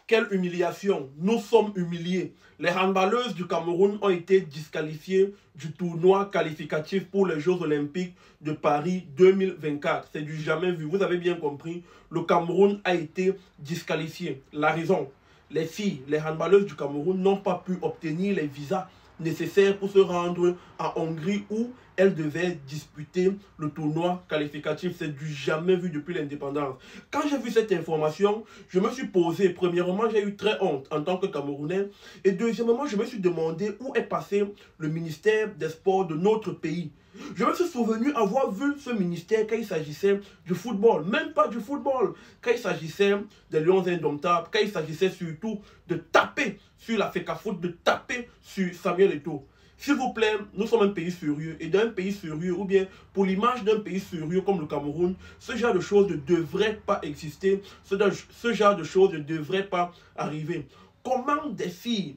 Quelle humiliation! Nous sommes humiliés. Les handballeuses du Cameroun ont été disqualifiées du tournoi qualificatif pour les Jeux Olympiques de Paris 2024. C'est du jamais vu. Vous avez bien compris, le Cameroun a été disqualifié. La raison, les filles, les handballeuses du Cameroun n'ont pas pu obtenir les visas nécessaires pour se rendre en Hongrie où elles devaient disputer le tournoi qualificatif. C'est du jamais vu depuis l'indépendance. Quand j'ai vu cette information, je me suis posé, premièrement, j'ai eu très honte en tant que Camerounais. Et deuxièmement, je me suis demandé où est passé le ministère des Sports de notre pays. Je me suis souvenu avoir vu ce ministère quand il s'agissait du football, même pas du football, quand il s'agissait des Lions indomptables, quand il s'agissait surtout de taper sur la FECAFOOT, de taper sur Samuel Eto'o. S'il vous plaît, nous sommes un pays sérieux, et d'un pays sérieux, ou bien pour l'image d'un pays sérieux comme le Cameroun, ce genre de choses ne devrait pas exister, ce genre de choses ne devrait pas arriver. Comment des filles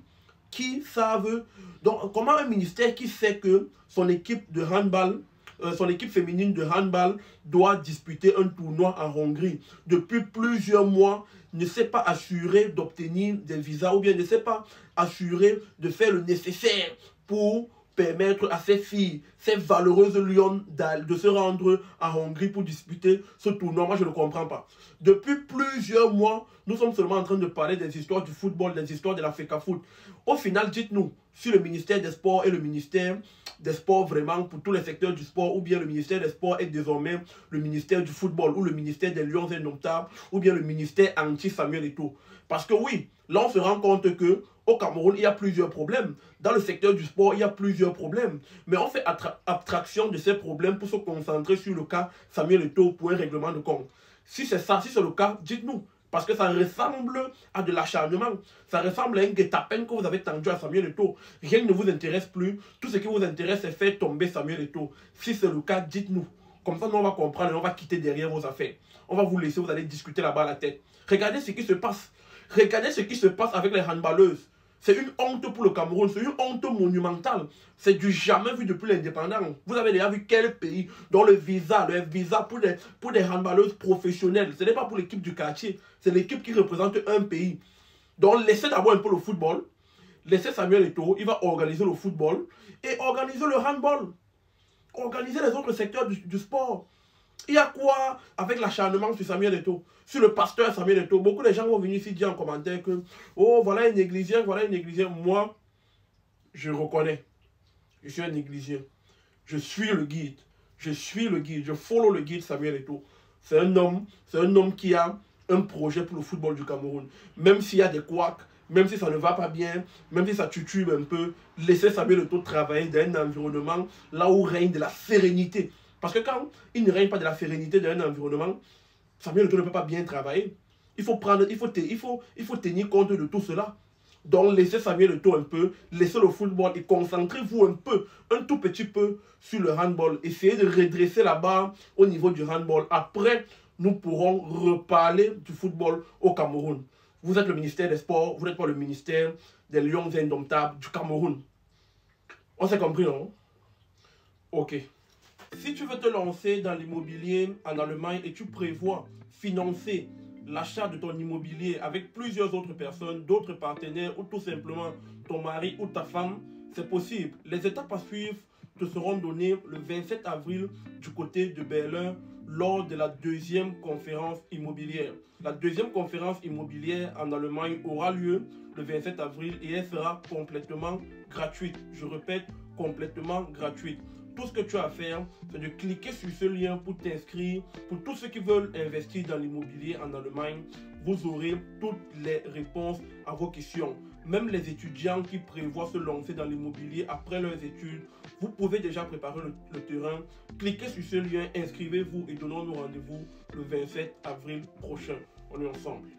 qui savent, donc comment un ministère qui sait que son équipe de handball, son équipe féminine de handball doit disputer un tournoi en Hongrie depuis plusieurs mois, ne s'est pas assuré d'obtenir des visas ou bien ne s'est pas assuré de faire le nécessaire pour permettre à ces filles, ces valeureuses lions de se rendre en Hongrie pour disputer ce tournoi. Moi, je ne comprends pas. Depuis plusieurs mois, nous sommes seulement en train de parler des histoires du football, des histoires de la FECAFOOT. Au final, dites-nous si le ministère des Sports est le ministère des Sports vraiment pour tous les secteurs du sport, ou bien le ministère des Sports est désormais le ministère du football, ou le ministère des Lions indomptables, ou bien le ministère anti-Samuel Eto'o. Parce que oui, là on se rend compte que au Cameroun, il y a plusieurs problèmes. Dans le secteur du sport, il y a plusieurs problèmes. Mais on fait abstraction de ces problèmes pour se concentrer sur le cas Samuel Eto'o pour un règlement de compte. Si c'est ça, si c'est le cas, dites-nous. Parce que ça ressemble à de l'acharnement. Ça ressemble à un guet-apens que vous avez tendu à Samuel Eto'o. Rien ne vous intéresse plus. Tout ce qui vous intéresse, c'est faire tomber Samuel Eto'o. Si c'est le cas, dites-nous. Comme ça, nous, on va comprendre et on va quitter derrière vos affaires. On va vous laisser, vous allez discuter là-bas à la tête. Regardez ce qui se passe. Regardez ce qui se passe avec les handballeuses. C'est une honte pour le Cameroun, c'est une honte monumentale. C'est du jamais vu depuis l'indépendance. Vous avez déjà vu quel pays dont le visa pour des handballeuses professionnelles, ce n'est pas pour l'équipe du quartier, c'est l'équipe qui représente un pays. Donc laissez d'abord un peu le football, laissez Samuel Eto'o, il va organiser le football et organiser le handball. Organiser les autres secteurs du sport. Il y a quoi avec l'acharnement sur Samuel Eto'o, sur le pasteur Samuel Eto'o? Beaucoup de gens vont venir ici dire en commentaire que oh, voilà un négligent, voilà un négligent. Moi, je reconnais. Je suis un négligent. Je suis le guide. Je suis le guide. Je follow le guide Samuel Eto'o. C'est un homme qui a un projet pour le football du Cameroun. Même s'il y a des couacs, même si ça ne va pas bien, même si ça titube un peu, laissez Samuel Eto'o travailler dans un environnement là où règne de la sérénité. Parce que quand il ne règne pas de la sérénité dans un environnement, Samuel Eto'o ne peut pas bien travailler. Il faut tenir compte de tout cela. Donc laissez Samuel Eto'o un peu, laissez le football et concentrez-vous un peu, un tout petit peu sur le handball. Essayez de redresser la barre au niveau du handball. Après, nous pourrons reparler du football au Cameroun. Vous êtes le ministère des Sports, vous n'êtes pas le ministère des Lions indomptables du Cameroun. On s'est compris, non? Ok. Si tu veux te lancer dans l'immobilier en Allemagne et tu prévois financer l'achat de ton immobilier avec plusieurs autres personnes, d'autres partenaires ou tout simplement ton mari ou ta femme, c'est possible. Les étapes à suivre te seront données le 27 avril du côté de Berlin lors de la deuxième conférence immobilière. La deuxième conférence immobilière en Allemagne aura lieu le 27 avril et elle sera complètement gratuite. Je répète, complètement gratuite. Tout ce que tu as à faire, c'est de cliquer sur ce lien pour t'inscrire. Pour tous ceux qui veulent investir dans l'immobilier en Allemagne, vous aurez toutes les réponses à vos questions. Même les étudiants qui prévoient se lancer dans l'immobilier après leurs études, vous pouvez déjà préparer le terrain. Cliquez sur ce lien, inscrivez-vous et donnons-nous rendez-vous le 27 avril prochain. On est ensemble.